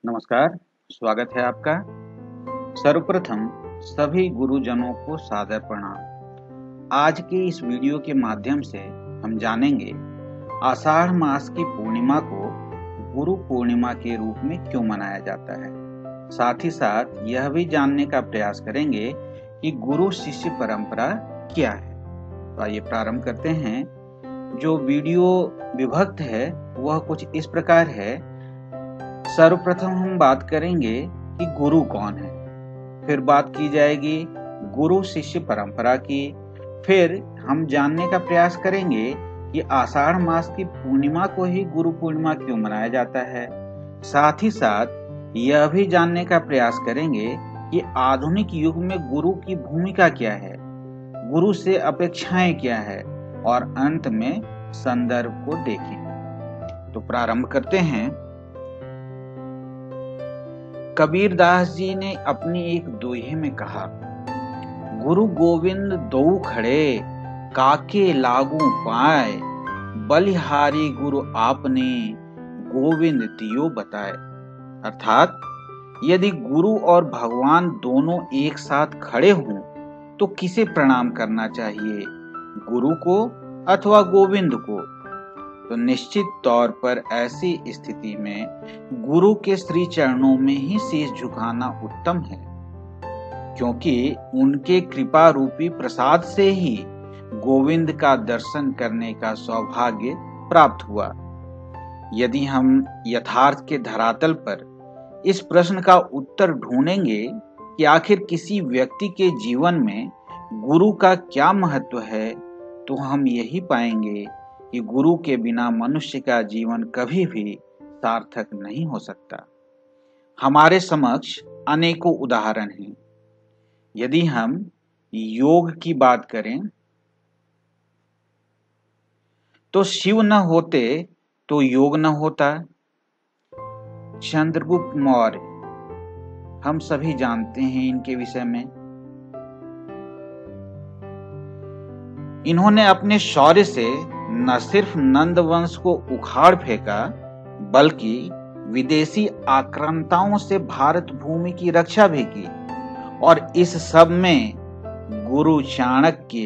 नमस्कार, स्वागत है आपका। सर्वप्रथम सभी गुरुजनों को सादर प्रणाम। आज के इस वीडियो के माध्यम से हम जानेंगे आषाढ़ मास की पूर्णिमा को गुरु पूर्णिमा के रूप में क्यों मनाया जाता है। साथ ही साथ यह भी जानने का प्रयास करेंगे कि गुरु शिष्य परंपरा क्या है। तो आइए प्रारंभ करते हैं। जो वीडियो विभक्त है वह कुछ इस प्रकार है। सर्वप्रथम हम बात करेंगे कि गुरु कौन है, फिर बात की जाएगी गुरु शिष्य परंपरा की, फिर हम जानने का प्रयास करेंगे कि आषाढ़ मास की पूर्णिमा को ही गुरु पूर्णिमा क्यों मनाया जाता है। साथ ही साथ यह भी जानने का प्रयास करेंगे कि आधुनिक युग में गुरु की भूमिका क्या है, गुरु से अपेक्षाएं क्या है, और अंत में संदर्भ को देखें। तो प्रारंभ करते हैं। कबीरदास जी ने अपनी एक दोहे में कहा, गुरु गोविंद दो खड़े, काके लागू पाए, बलिहारी गुरु आपने, गोविंद तियो बताए। अर्थात यदि गुरु और भगवान दोनों एक साथ खड़े हों तो किसे प्रणाम करना चाहिए, गुरु को अथवा गोविंद को। तो निश्चित तौर पर ऐसी स्थिति में गुरु के श्री चरणों में ही शीश झुकाना उत्तम है, क्योंकि उनके कृपा रूपी प्रसाद से ही गोविंद का दर्शन करने का सौभाग्य प्राप्त हुआ। यदि हम यथार्थ के धरातल पर इस प्रश्न का उत्तर ढूंढेंगे कि आखिर किसी व्यक्ति के जीवन में गुरु का क्या महत्व है, तो हम यही पाएंगे कि गुरु के बिना मनुष्य का जीवन कभी भी सार्थक नहीं हो सकता। हमारे समक्ष अनेकों उदाहरण हैं। यदि हम योग की बात करें तो शिव न होते तो योग न होता। चंद्रगुप्त मौर्य, हम सभी जानते हैं इनके विषय में। इन्होंने अपने शौर्य से न सिर्फ नंद वंश को उखाड़ फेंका, बल्कि विदेशी आक्रांताओं से भारत भूमि की रक्षा भी की। और इस सब में गुरु चाणक्य,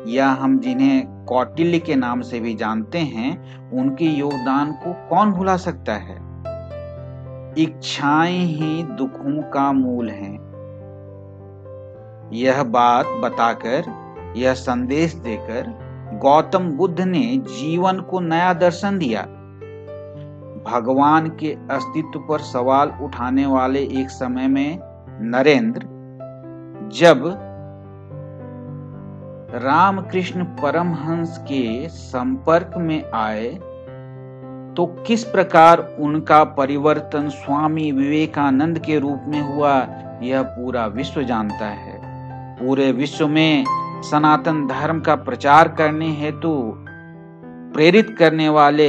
या हम जिन्हें कौटिल्य के नाम से भी जानते हैं, उनके योगदान को कौन भुला सकता है। इच्छाएं ही दुखों का मूल हैं। यह बात बताकर, यह संदेश देकर गौतम बुद्ध ने जीवन को नया दर्शन दिया। भगवान के अस्तित्व पर सवाल उठाने वाले एक समय में नरेंद्र जब रामकृष्ण परमहंस के संपर्क में आए तो किस प्रकार उनका परिवर्तन स्वामी विवेकानंद के रूप में हुआ, यह पूरा विश्व जानता है। पूरे विश्व में सनातन धर्म का प्रचार करने हेतु प्रेरित करने वाले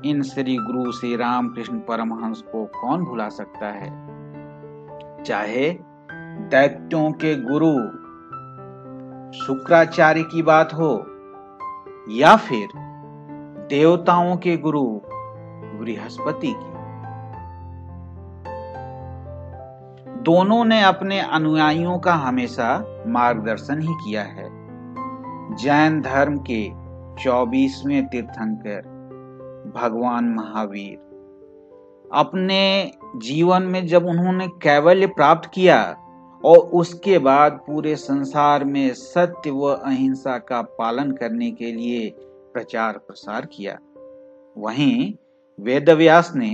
इन श्री गुरु श्री रामकृष्ण परमहंस को कौन भुला सकता है। चाहे दैत्यों के गुरु शुक्राचार्य की बात हो, या फिर देवताओं के गुरु बृहस्पति की। दोनों ने अपने अनुयायियों का हमेशा मार्गदर्शन ही किया है। जैन धर्म के 24वें तीर्थंकर भगवान महावीर, अपने जीवन में जब उन्होंने कैवल्य प्राप्त किया और उसके बाद पूरे संसार में सत्य व अहिंसा का पालन करने के लिए प्रचार प्रसार किया, वहीं वेदव्यास ने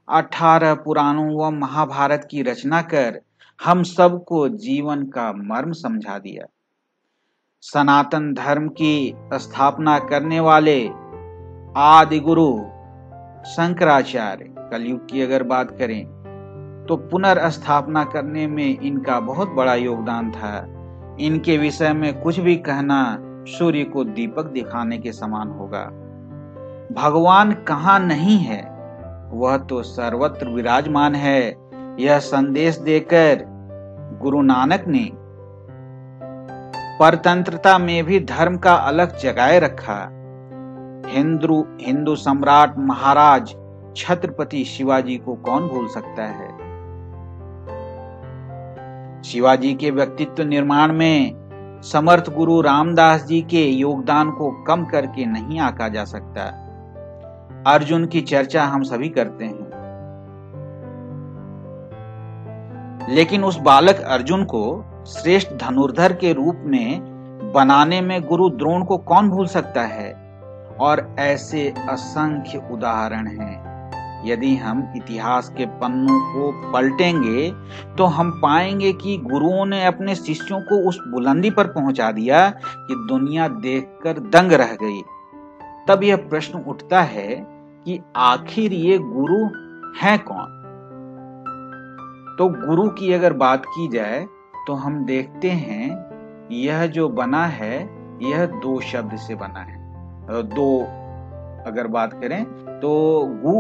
18 पुराणों व महाभारत की रचना कर हम सबको जीवन का मर्म समझा दिया। सनातन धर्म की स्थापना करने वाले आदि गुरु शंकराचार्य, कलयुग की अगर बात करें तो पुनर्स्थापना करने में इनका बहुत बड़ा योगदान था। इनके विषय में कुछ भी कहना सूर्य को दीपक दिखाने के समान होगा। भगवान कहाँ नहीं है, वह तो सर्वत्र विराजमान है। यह संदेश देकर गुरु नानक ने परतंत्रता में भी धर्म का अलग जगाए रखा। हिंदू सम्राट महाराज छत्रपति शिवाजी को कौन भूल सकता है। शिवाजी के व्यक्तित्व निर्माण में समर्थ गुरु रामदास जी के योगदान को कम करके नहीं आंका जा सकता। अर्जुन की चर्चा हम सभी करते हैं, लेकिन उस बालक अर्जुन को श्रेष्ठ धनुर्धर के रूप में बनाने में गुरु द्रोण को कौन भूल सकता है। और ऐसे असंख्य उदाहरण हैं। यदि हम इतिहास के पन्नों को पलटेंगे तो हम पाएंगे कि गुरुओं ने अपने शिष्यों को उस बुलंदी पर पहुंचा दिया कि दुनिया देखकर दंग रह गई। तब यह प्रश्न उठता है कि आखिर ये गुरु हैं कौन। तो गुरु की अगर बात की जाए तो हम देखते हैं यह जो बना है यह दो शब्द से बना है। दो अगर बात करें तो गु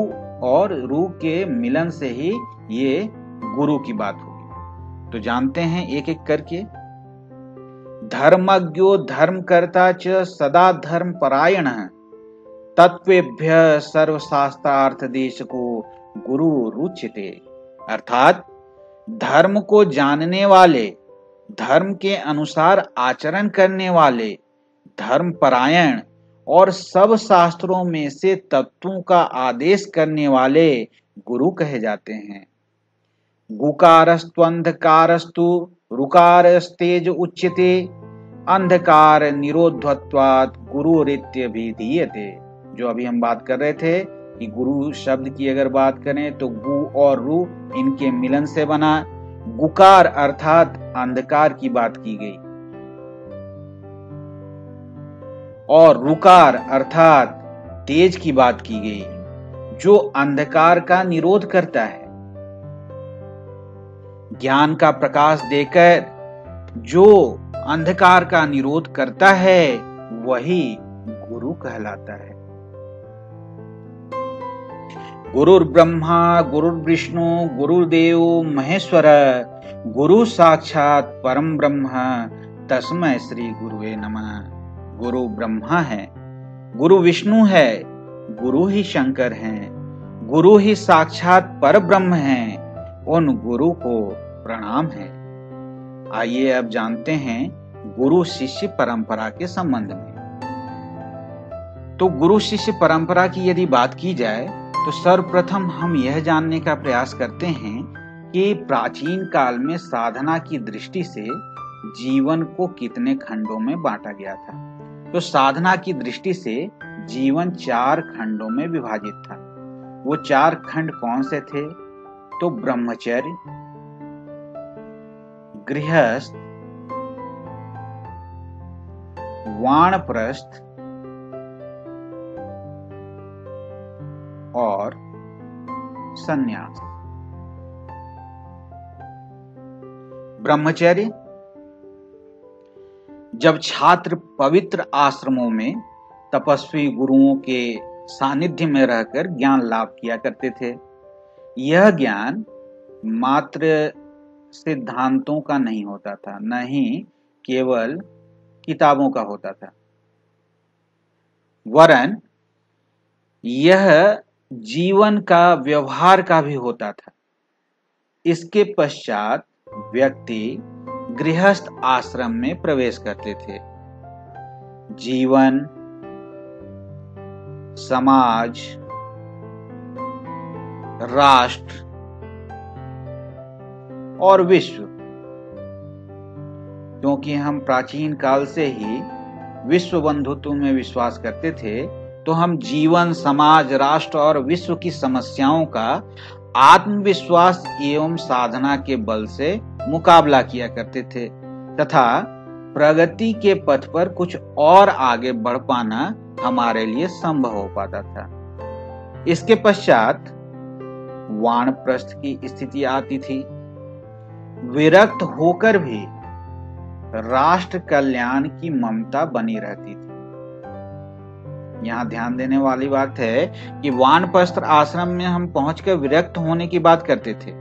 और रू के मिलन से ही ये गुरु की बात होगी। तो जानते हैं एक एक करके। धर्मज्ञो धर्मकर्ता च सदा धर्म परायण तत्वेभ्य सर्वशास्त्रार्थ देश को गुरु रुच्यते। अर्थात धर्म को जानने वाले, धर्म के अनुसार आचरण करने वाले, धर्म परायण और सब शास्त्रों में से तत्वों का आदेश करने वाले गुरु कहे जाते हैं। गुकारस्तु अंधकारस्तु रुकारस्तेज उच्यते अंधकार निरोधत्वात् गुरुरित्यभिधीयते। जो अभी हम बात कर रहे थे कि गुरु शब्द की अगर बात करें तो गु और रु इनके मिलन से बना। गुकार अर्थात अंधकार की बात की गई और रुकार अर्थात तेज की बात की गई, जो अंधकार का निरोध करता है। ज्ञान का प्रकाश देकर जो अंधकार का निरोध करता है वही गुरु कहलाता है। गुरुर् ब्रह्मा गुरुर्विष्णु गुरुर्देव महेश्वर गुरु साक्षात परम ब्रह्म तस्मै श्री गुरुवे नमः। गुरु ब्रह्मा है, गुरु विष्णु है, गुरु ही शंकर हैं, गुरु ही साक्षात पर ब्रह्म हैं। उन गुरु को प्रणाम है। आइए अब जानते हैं गुरु शिष्य परंपरा के संबंध में। तो गुरु शिष्य परंपरा की यदि बात की जाए तो सर्वप्रथम हम यह जानने का प्रयास करते हैं कि प्राचीन काल में साधना की दृष्टि से जीवन को कितने खंडों में बांटा गया था। तो साधना की दृष्टि से जीवन 4 खंडों में विभाजित था। वो 4 खंड कौन से थे? तो ब्रह्मचर्य, गृहस्थ, वानप्रस्थ और संन्यास। ब्रह्मचर्य, जब छात्र पवित्र आश्रमों में तपस्वी गुरुओं के सानिध्य में रहकर ज्ञान लाभ किया करते थे। यह ज्ञान मात्र सिद्धांतों का नहीं होता था, न ही केवल किताबों का होता था, वरन यह जीवन का, व्यवहार का भी होता था। इसके पश्चात व्यक्ति गृहस्थ आश्रम में प्रवेश करते थे। जीवन, समाज, राष्ट्र और विश्व, क्योंकि हम प्राचीन काल से ही विश्व बंधुत्व में विश्वास करते थे, तो हम जीवन, समाज, राष्ट्र और विश्व की समस्याओं का आत्मविश्वास एवं साधना के बल से मुकाबला किया करते थे तथा प्रगति के पथ पर कुछ और आगे बढ़ पाना हमारे लिए संभव हो पाता था। इसके पश्चात वानप्रस्थ की स्थिति आती थी। विरक्त होकर भी राष्ट्र कल्याण की ममता बनी रहती थी। यहाँ ध्यान देने वाली बात है कि वानप्रस्थ आश्रम में हम पहुंचकर विरक्त होने की बात करते थे,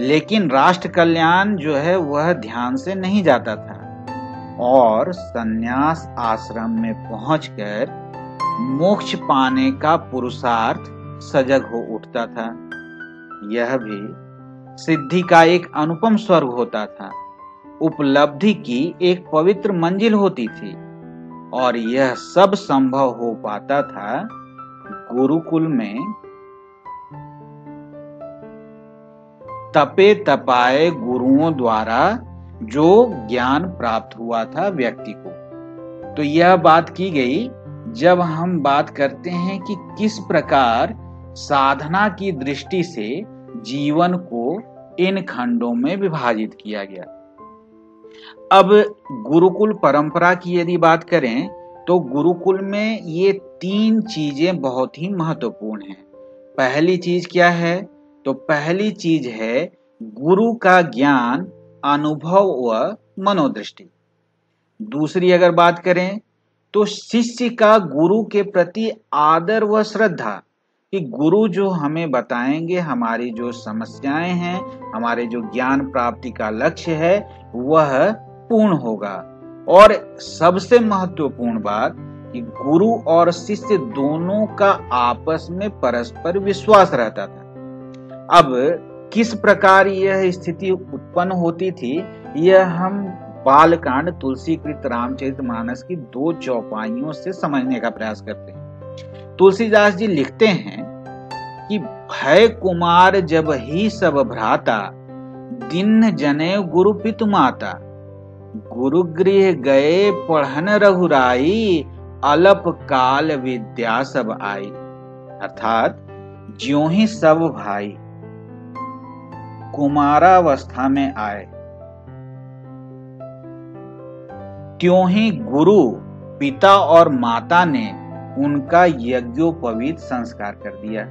लेकिन राष्ट्र कल्याण जो है वह ध्यान से नहीं जाता था। और संन्यास आश्रम में पहुंचकर मोक्ष पाने का पुरुषार्थ सजग हो उठता था। यह भी सिद्धि का एक अनुपम स्वर्ग होता था, उपलब्धि की एक पवित्र मंजिल होती थी। और यह सब संभव हो पाता था गुरुकुल में तपे तपाए गुरुओं द्वारा जो ज्ञान प्राप्त हुआ था व्यक्ति को। तो यह बात की गई जब हम बात करते हैं कि किस प्रकार साधना की दृष्टि से जीवन को इन खंडों में विभाजित किया गया। अब गुरुकुल परंपरा की यदि बात करें तो गुरुकुल में ये 3 चीजें बहुत ही महत्वपूर्ण हैं। पहली चीज क्या है? तो पहली चीज है गुरु का ज्ञान, अनुभव व मनोदृष्टि। दूसरी अगर बात करें तो शिष्य का गुरु के प्रति आदर व श्रद्धा, कि गुरु जो हमें बताएंगे, हमारी जो समस्याएं हैं, हमारे जो ज्ञान प्राप्ति का लक्ष्य है वह पूर्ण होगा। और सबसे महत्वपूर्ण बात कि गुरु और शिष्य दोनों का आपस में परस्पर विश्वास रहता था। अब किस प्रकार यह स्थिति उत्पन्न होती थी, यह हम बालकांड तुलसीकृत रामचरितमानस की 2 चौपाइयों से समझने का प्रयास करते हैं। तुलसीदास जी लिखते हैं कि भय कुमार जब ही सब भ्राता, दिन जने गुरु पितु माता, गुरु गृह गए पढ़न रघुराई, अलप काल विद्या सब आई। अर्थात ज्यों ही सब भाई कुमारावस्था में आए, त्यों ही गुरु पिता और माता ने उनका यज्ञोपवीत संस्कार कर दिया।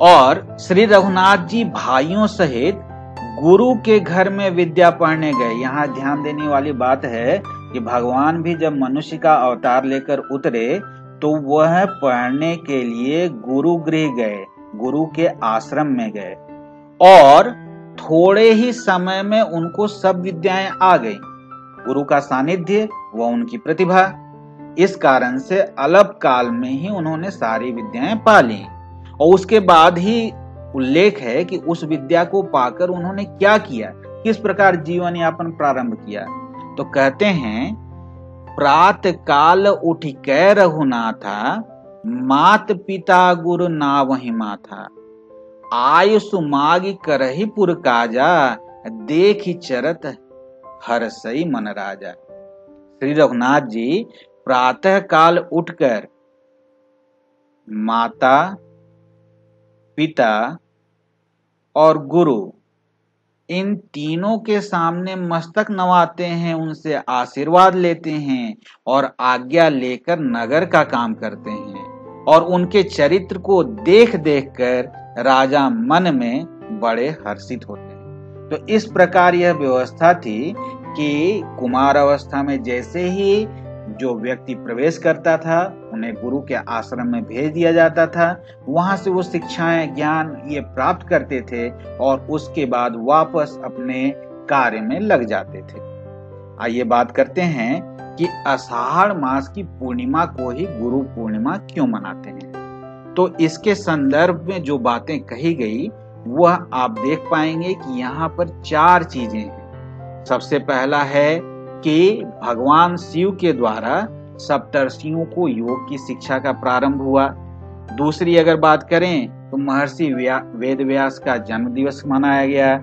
और श्री रघुनाथ जी भाइयों सहित गुरु के घर में विद्या पढ़ने गए। यहाँ ध्यान देने वाली बात है कि भगवान भी जब मनुष्य का अवतार लेकर उतरे तो वह पढ़ने के लिए गुरु गृह गए, गुरु के आश्रम में गए, और थोड़े ही समय में उनको सब विद्याएं आ गई। गुरु का सानिध्य व उनकी प्रतिभा, इस कारण से अल्प काल में ही उन्होंने सारी विद्याएं पा ली। और उसके बाद ही उल्लेख है कि उस विद्या को पाकर उन्होंने क्या किया, किस प्रकार जीवन यापन प्रारंभ किया। तो कहते हैं, प्रात काल उठ कै रघुनाथा, मात पिता गुरु ना वही माथा, आयुष मागी करही पुर काजा, देखी चरत हरसई मन राजा। श्री रघुनाथ जी प्रातः काल उठकर माता, पिता और गुरु, इन तीनों के सामने मस्तक नवाते हैं, उनसे आशीर्वाद लेते हैं और आज्ञा लेकर नगर का काम करते हैं। और उनके चरित्र को देख देख कर राजा मन में बड़े हर्षित होते हैं। तो इस प्रकार यह व्यवस्था थी कि कुमार अवस्था में जैसे ही जो व्यक्ति प्रवेश करता था उन्हें गुरु के आश्रम में भेज दिया जाता था। वहां से वो शिक्षाएं, ज्ञान ये प्राप्त करते थे और उसके बाद वापस अपने कार्य में लग जाते थे। आइए बात करते हैं कि आषाढ़ मास की पूर्णिमा को ही गुरु पूर्णिमा क्यों मनाते हैं। तो इसके संदर्भ में जो बातें कही गई वह आप देख पाएंगे कि यहाँ पर 4 चीजें हैं। सबसे पहला है कि भगवान शिव के द्वारा सप्तर्षियों को योग की शिक्षा का प्रारंभ हुआ। दूसरी अगर बात करें तो महर्षि वेदव्यास का जन्म दिवस मनाया गया।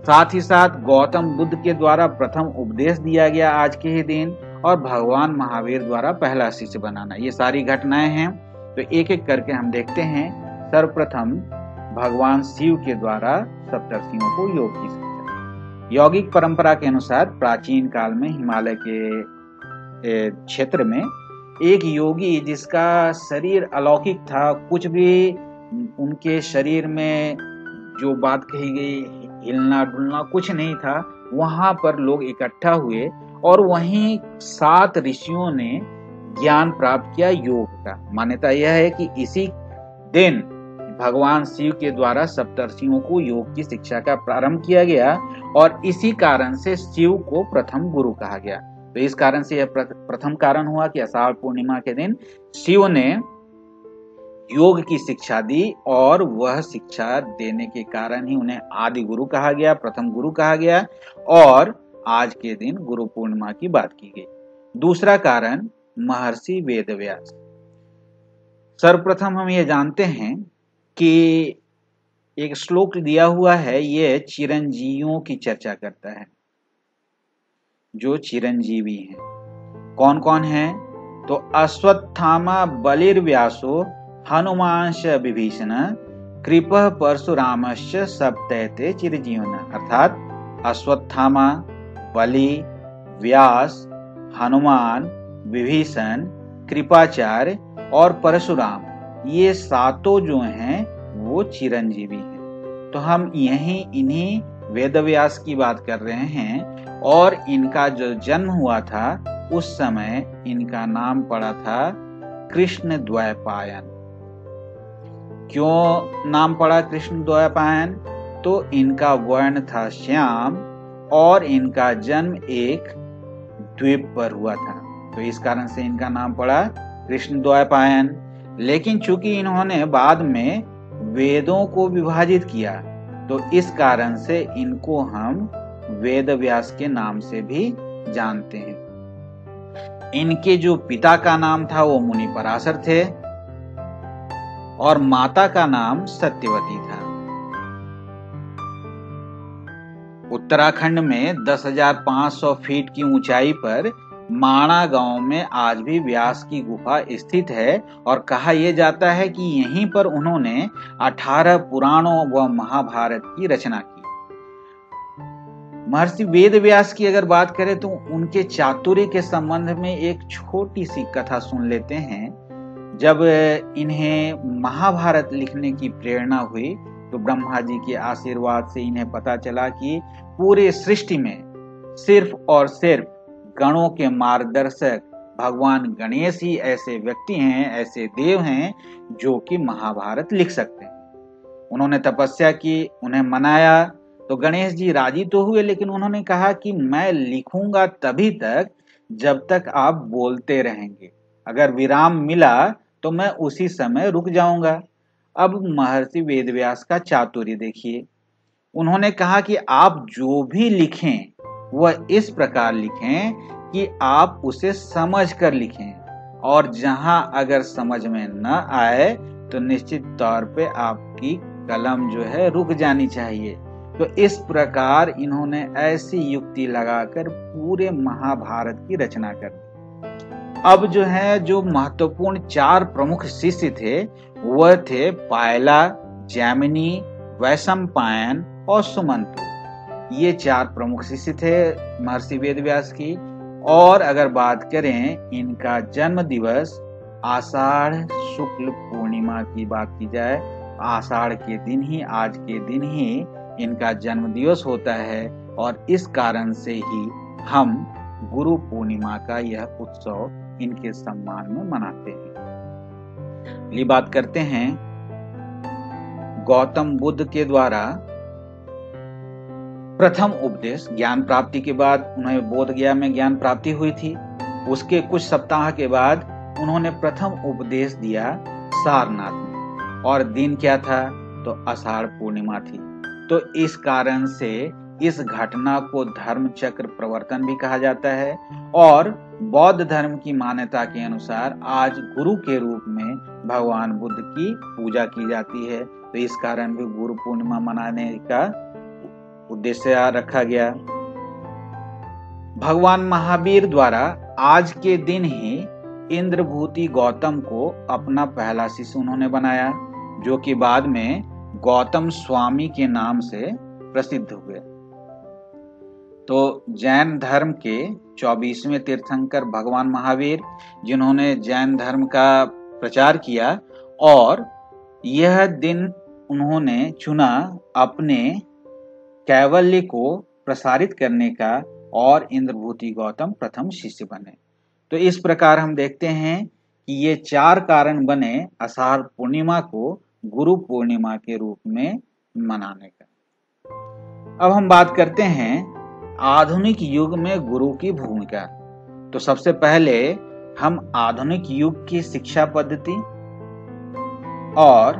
साथ ही साथ गौतम बुद्ध के द्वारा प्रथम उपदेश दिया गया आज के ही दिन, और भगवान महावीर द्वारा पहला शिष्य बनाना। ये सारी घटनाएं हैं। तो एक एक करके हम देखते हैं। सर्वप्रथम भगवान शिव के द्वारा सप्तर्षियों को योग की शिक्षा। यौगिक परंपरा के अनुसार प्राचीन काल में हिमालय के क्षेत्र में एक योगी जिसका शरीर अलौकिक था, कुछ भी उनके शरीर में जो बात कही गई, हिलना डुलना कुछ नहीं था, वहां पर लोग इकट्ठा हुए और वहीं 7 ऋषियों ने ज्ञान प्राप्त किया योग का। मान्यता यह है कि इसी दिन भगवान शिव के द्वारा सप्तर्षियों को योग की शिक्षा का प्रारंभ किया गया और इसी कारण से शिव को प्रथम गुरु कहा गया। तो इस कारण से यह प्रथम कारण हुआ कि आषाढ़ पूर्णिमा के दिन शिव ने योग की शिक्षा दी और वह शिक्षा देने के कारण ही उन्हें आदि गुरु कहा गया, प्रथम गुरु कहा गया और आज के दिन गुरु पूर्णिमा की बात की गई। दूसरा कारण महर्षि वेदव्यास। सर्वप्रथम हम ये जानते हैं कि एक श्लोक दिया हुआ है, ये चिरंजीवियों की चर्चा करता है, जो चिरंजीवी हैं। कौन कौन है? तो अश्वत्थामा बलिर्व्यासो हनुमांश विभीषण कृपः परशुरामश्च सप्तैते चिरजीवन। अर्थात अश्वत्थामा, बलि, व्यास, हनुमान, विभीषण, कृपाचार्य और परशुराम, ये सातों जो हैं वो चिरंजीवी हैं। तो हम इन्हीं वेदव्यास की बात कर रहे हैं और इनका जो जन्म हुआ था उस समय इनका नाम पड़ा था कृष्ण द्वैपायन। क्यों नाम पड़ा कृष्ण द्वैपायन? तो इनका वर्ण था श्याम और इनका जन्म एक द्वीप पर हुआ था, तो इस कारण से इनका नाम पड़ा कृष्ण द्वैपायन। लेकिन चूंकि इन्होंने बाद में वेदों को विभाजित किया तो इस कारण से इनको हम वेदव्यास के नाम से भी जानते हैं। इनके जो पिता का नाम था वो मुनि पराशर थे और माता का नाम सत्यवती था। उत्तराखंड में 10,500 फीट की ऊंचाई पर माणा गांव में आज भी व्यास की गुफा स्थित है और कहा यह जाता है कि यहीं पर उन्होंने 18 पुराणों व महाभारत की रचना की। महर्षि वेदव्यास की अगर बात करें तो उनके चातुर्य के संबंध में एक छोटी सी कथा सुन लेते हैं। जब इन्हें महाभारत लिखने की प्रेरणा हुई तो ब्रह्मा जी के आशीर्वाद से इन्हें पता चला कि पूरे सृष्टि में सिर्फ और सिर्फ गणों के मार्गदर्शक भगवान गणेश ही ऐसे व्यक्ति हैं, ऐसे देव हैं जो कि महाभारत लिख सकते हैं। उन्होंने तपस्या की, उन्हें मनाया तो गणेश जी राजी तो हुए, लेकिन उन्होंने कहा कि मैं लिखूंगा तभी तक जब तक आप बोलते रहेंगे, अगर विराम मिला तो मैं उसी समय रुक जाऊंगा। अब महर्षि वेदव्यास का चातुर्य देखिए, उन्होंने कहा कि आप जो भी लिखें वह इस प्रकार लिखें कि आप उसे समझ कर लिखें और जहां अगर समझ में न आए तो निश्चित तौर पे आपकी कलम जो है रुक जानी चाहिए। तो इस प्रकार इन्होंने ऐसी युक्ति लगाकर पूरे महाभारत की रचना कर दी। अब जो महत्वपूर्ण 4 प्रमुख शिष्य थे वह थे पायला, जैमिनी, वैशंपायन और सुमंतु। ये 4 प्रमुख शिष्य थे महर्षि वेदव्यास की। और अगर बात करें इनका जन्म दिवस आषाढ़ शुक्ल पूर्णिमा की बात की जाए, आषाढ़ के दिन ही, आज के दिन ही इनका जन्म दिवस होता है और इस कारण से ही हम गुरु पूर्णिमा का यह उत्सव इनके सम्मान में मनाते हैं। ये बात करते हैं गौतम बुद्ध के द्वारा प्रथम उपदेश। ज्ञान प्राप्ति के बाद उन्हें बोध गया में ज्ञान प्राप्ति हुई थी। उसके कुछ सप्ताह के बाद उन्होंने प्रथम उपदेश दिया सारनाथ में और दिन क्या था? तो आषाढ़ पूर्णिमा थी। तो इस कारण से इस घटना को धर्म चक्र प्रवर्तन भी कहा जाता है और बौद्ध धर्म की मान्यता के अनुसार आज गुरु के रूप में भगवान बुद्ध की पूजा की जाती है। तो इस कारण भी गुरु पूर्णिमा मनाने का उद्देश्य रखा गया। भगवान महावीर द्वारा आज के दिन ही इंद्रभूति गौतम को अपना पहला शिष्य उन्होंने बनाया, जो कि बाद में गौतम स्वामी के नाम से प्रसिद्ध हुए। तो जैन धर्म के 24वें तीर्थंकर भगवान महावीर, जिन्होंने जैन धर्म का प्रचार किया और यह दिन उन्होंने चुना अपने कैवल्य को प्रसारित करने का और इंद्रभूति गौतम प्रथम शिष्य बने। तो इस प्रकार हम देखते हैं कि ये 4 कारण बने आषाढ़ पूर्णिमा को गुरु पूर्णिमा के रूप में मनाने का। अब हम बात करते हैं आधुनिक युग में गुरु की भूमिका। तो सबसे पहले हम आधुनिक युग की शिक्षा पद्धति और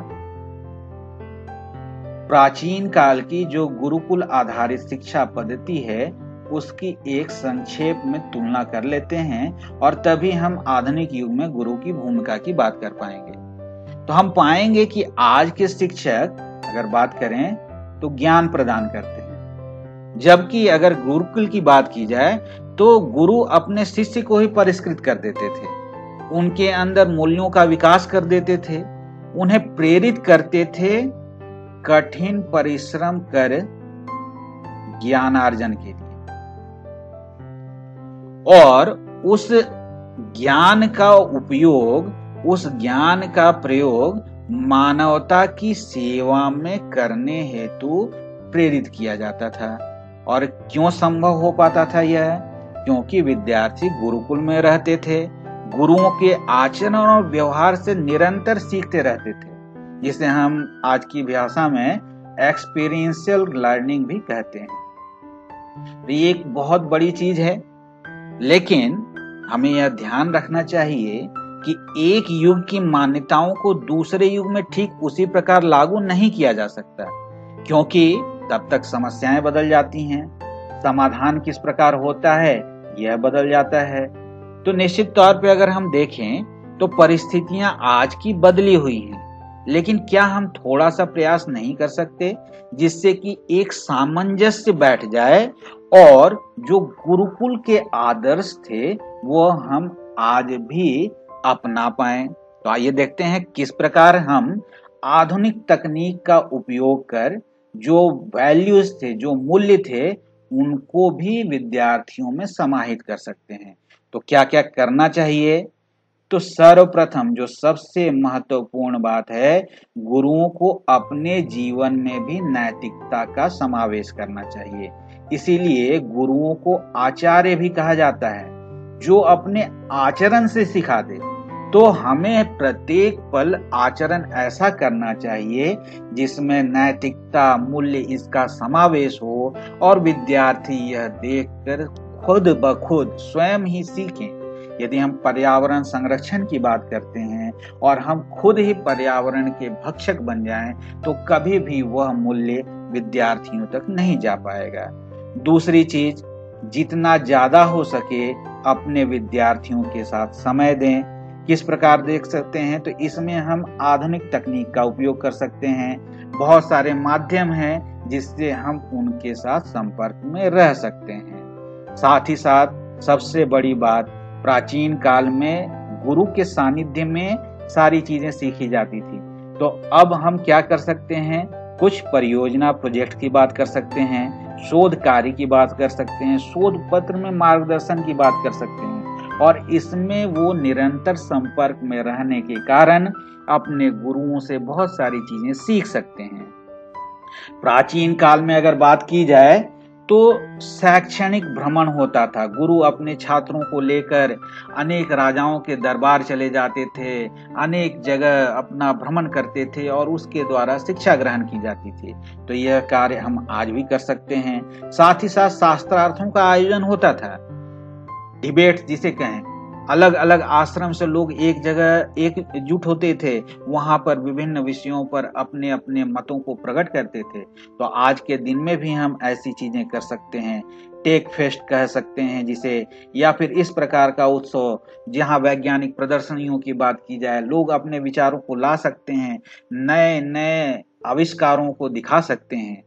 प्राचीन काल की जो गुरुकुल आधारित शिक्षा पद्धति है उसकी एक संक्षेप में तुलना कर लेते हैं और तभी हम आधुनिक युग में गुरु की भूमिका की बात कर पाएंगे। तो हम पाएंगे कि आज के शिक्षक अगर बात करें तो ज्ञान प्रदान करते हैं, जबकि अगर गुरुकुल की बात की जाए तो गुरु अपने शिष्य को ही परिष्कृत कर देते थे, उनके अंदर मूल्यों का विकास कर देते थे, उन्हें प्रेरित करते थे कठिन परिश्रम कर ज्ञानार्जन के लिए, और उस ज्ञान का उपयोग, उस ज्ञान का प्रयोग मानवता की सेवा में करने हेतु प्रेरित किया जाता था। और क्यों संभव हो पाता था यह? क्योंकि विद्यार्थी गुरुकुल में रहते थे, गुरुओं के आचरण और व्यवहार से निरंतर सीखते रहते थे, जिसे हम आज की भाषा में एक्सपीरियंशियल लर्निंग भी कहते हैं। तो ये एक बहुत बड़ी चीज है, लेकिन हमें यह ध्यान रखना चाहिए कि एक युग की मान्यताओं को दूसरे युग में ठीक उसी प्रकार लागू नहीं किया जा सकता, क्योंकि तब तक समस्याएं बदल जाती हैं, समाधान किस प्रकार होता है यह बदल जाता है। तो निश्चित तौर पे अगर हम देखें तो परिस्थितियां आज की बदली हुई हैं, लेकिन क्या हम थोड़ा सा प्रयास नहीं कर सकते जिससे कि एक सामंजस्य बैठ जाए और जो गुरुकुल के आदर्श थे वो हम आज भी अपना पाएं? तो आइए देखते हैं किस प्रकार हम आधुनिक तकनीक का उपयोग कर जो वैल्यूज थे, जो मूल्य थे, उनको भी विद्यार्थियों में समाहित कर सकते हैं। तो क्या क्या करना चाहिए? तो सर्वप्रथम जो सबसे महत्वपूर्ण बात है, गुरुओं को अपने जीवन में भी नैतिकता का समावेश करना चाहिए। इसीलिए गुरुओं को आचार्य भी कहा जाता है, जो अपने आचरण से सिखा दे। तो हमें प्रत्येक पल आचरण ऐसा करना चाहिए जिसमें नैतिकता, मूल्य इसका समावेश हो और विद्यार्थी यह देखकर खुद ब खुद स्वयं ही सीखें। यदि हम पर्यावरण संरक्षण की बात करते हैं और हम खुद ही पर्यावरण के भक्षक बन जाएं, तो कभी भी वह मूल्य विद्यार्थियों तक नहीं जा पाएगा। दूसरी चीज, जितना ज्यादा हो सके अपने विद्यार्थियों के साथ समय दें। किस प्रकार देख सकते हैं? तो इसमें हम आधुनिक तकनीक का उपयोग कर सकते हैं। बहुत सारे माध्यम हैं जिससे हम उनके साथ संपर्क में रह सकते हैं। साथ ही साथ सबसे बड़ी बात, प्राचीन काल में गुरु के सानिध्य में सारी चीजें सीखी जाती थी। तो अब हम क्या कर सकते हैं? कुछ परियोजना प्रोजेक्ट की बात कर सकते हैं, शोध कार्य की बात कर सकते हैं, शोध पत्र में मार्गदर्शन की बात कर सकते हैं, और इसमें वो निरंतर संपर्क में रहने के कारण अपने गुरुओं से बहुत सारी चीजें सीख सकते हैं। प्राचीन काल में अगर बात की जाए तो शैक्षणिक भ्रमण होता था। गुरु अपने छात्रों को लेकर अनेक राजाओं के दरबार चले जाते थे, अनेक जगह अपना भ्रमण करते थे और उसके द्वारा शिक्षा ग्रहण की जाती थी। तो यह कार्य हम आज भी कर सकते हैं। साथ ही साथ शास्त्रार्थों का आयोजन होता था, डिबेट जिसे कहें, अलग अलग आश्रम से लोग एक जगह एकजुट होते थे, वहां पर विभिन्न विषयों पर अपने अपने मतों को प्रकट करते थे। तो आज के दिन में भी हम ऐसी चीजें कर सकते हैं। टेक फेस्ट कह सकते हैं जिसे, या फिर इस प्रकार का उत्सव जहां वैज्ञानिक प्रदर्शनियों की बात की जाए, लोग अपने विचारों को ला सकते हैं, नए नए आविष्कारों को दिखा सकते हैं।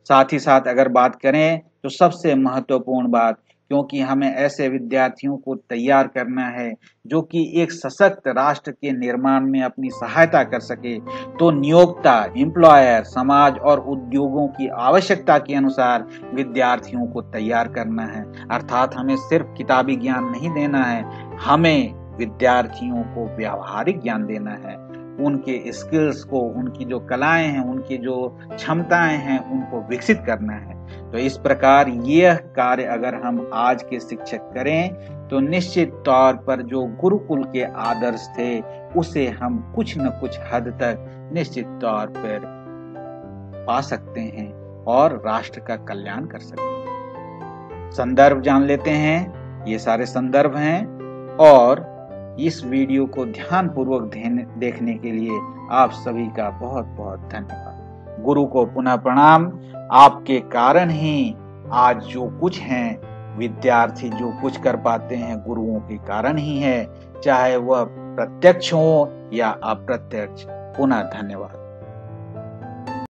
साथ ही साथ अगर बात करें तो सबसे महत्वपूर्ण बात, क्योंकि हमें ऐसे विद्यार्थियों को तैयार करना है जो कि एक सशक्त राष्ट्र के निर्माण में अपनी सहायता कर सके, तो नियोक्ता, एम्प्लॉयर, समाज और उद्योगों की आवश्यकता के अनुसार विद्यार्थियों को तैयार करना है। अर्थात हमें सिर्फ किताबी ज्ञान नहीं देना है, हमें विद्यार्थियों को व्यावहारिक ज्ञान देना है, उनके स्किल्स को, उनकी जो कलाएं हैं, उनकी जो क्षमताएं हैं, उनको विकसित करना है। तो इस प्रकार यह कार्य अगर हम आज के शिक्षक करें तो निश्चित तौर पर जो गुरुकुल के आदर्श थे उसे हम कुछ न कुछ हद तक निश्चित तौर पर पा सकते हैं और राष्ट्र का कल्याण कर सकते हैं। संदर्भ जान लेते हैं। ये सारे संदर्भ हैं और इस वीडियो को ध्यानपूर्वक देखने के लिए आप सभी का बहुत बहुत धन्यवाद। गुरु को पुनः प्रणाम। आपके कारण ही आज जो कुछ हैं, विद्यार्थी जो कुछ कर पाते हैं, गुरुओं के कारण ही है, चाहे वह प्रत्यक्ष हो या अप्रत्यक्ष। पुनः धन्यवाद।